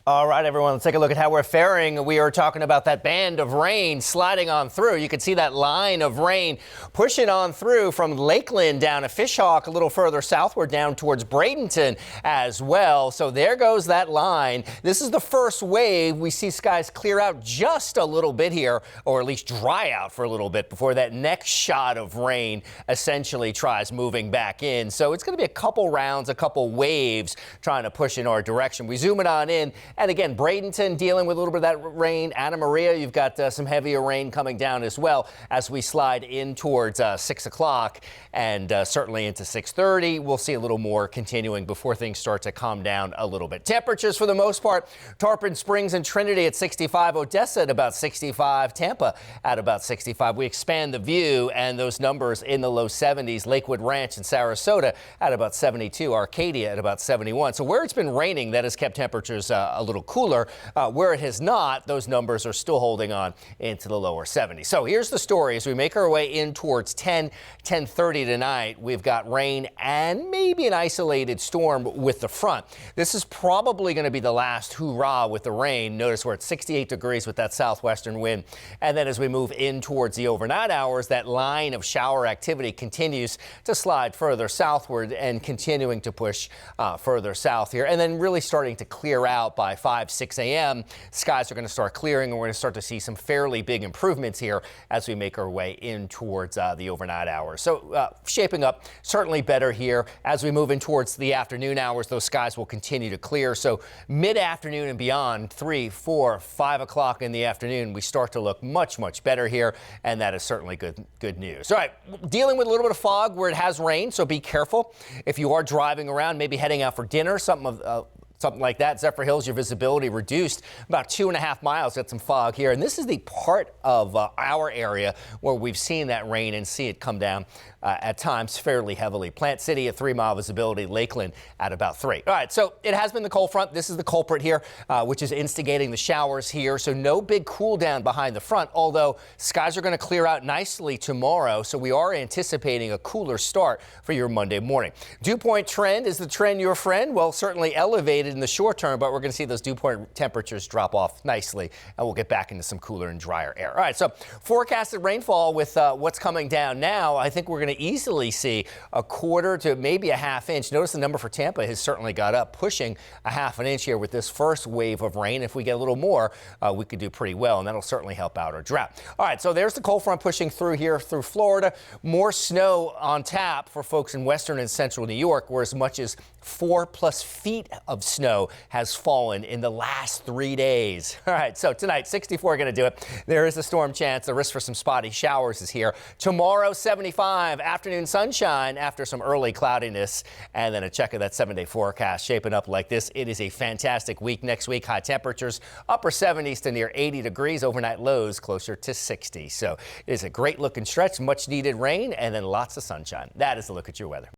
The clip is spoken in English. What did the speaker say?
All right, everyone, let's take a look at how we're faring. We are talking about that band of rain sliding on through. You can see that line of rain pushing on through from Lakeland down to Fishhawk, a little further southward down towards Bradenton as well. So there goes that line. This is the first wave. We see skies clear out just a little bit here, or at least dry out for a little bit before that next shot of rain essentially tries moving back in. So it's going to be a couple rounds, a couple waves trying to push in our direction. We zoom it on in. And again, Bradenton dealing with a little bit of that rain. Anna Maria, you've got some heavier rain coming down as well as we slide in towards 6 o'clock and certainly into 6:30. We'll see a little more continuing before things start to calm down a little bit. Temperatures for the most part, Tarpon Springs and Trinity at 65, Odessa at about 65, Tampa at about 65. We expand the view and those numbers in the low 70s. Lakewood Ranch and Sarasota at about 72, Arcadia at about 71. So where it's been raining, that has kept temperatures a little cooler. Where it has not, those numbers are still holding on into the lower 70s. So here's the story as we make our way in towards 10:30 tonight. We've got rain and maybe an isolated storm with the front. This is probably going to be the last hoorah with the rain. Notice we're at 68 degrees with that southwestern wind. And then as we move in towards the overnight hours, that line of shower activity continues to slide further southward and continuing to push further south here. And then really starting to clear out by 5, 6 a.m. Skies are going to start clearing, and we're going to start to see some fairly big improvements here as we make our way in towards the overnight hours. So shaping up certainly better here as we move in towards the afternoon hours. Those skies will continue to clear. So mid-afternoon and beyond, 3, 4, 5 o'clock in the afternoon, we start to look much better here, and that is certainly good news. All right, dealing with a little bit of fog where it has rained, so be careful if you are driving around, maybe heading out for dinner, something like that. Zephyr Hills, your visibility reduced about 2.5 miles. Got some fog here. And this is the part of our area where we've seen that rain and see it come down at times fairly heavily. Plant City at 3-mile visibility, Lakeland at about 3. All right, so it has been the cold front. This is the culprit here, which is instigating the showers here. So no big cool down behind the front, although skies are going to clear out nicely tomorrow. So we are anticipating a cooler start for your Monday morning. Dew point trend, is the trend your friend? Well, certainly elevated in the short term, but we're going to see those dew point temperatures drop off nicely, and we'll get back into some cooler and drier air. All right, so forecasted rainfall with what's coming down now, I think we're going to easily see a quarter to maybe a half inch. Notice the number for Tampa has certainly got up, pushing a half an inch here with this first wave of rain. If we get a little more, we could do pretty well, and that'll certainly help out our drought. All right, so there's the cold front pushing through here through Florida. More snow on tap for folks in western and central New York, where as much as 4+ feet of snow has fallen in the last 3 days. All right, so tonight, 64 going to do it. There is a storm chance. The risk for some spotty showers is here. Tomorrow, 75. Afternoon sunshine after some early cloudiness. And then a check of that 7-day forecast shaping up like this. It is a fantastic week next week. High temperatures, upper 70s to near 80 degrees. Overnight lows closer to 60. So it is a great looking stretch. Much needed rain and then lots of sunshine. That is a look at your weather.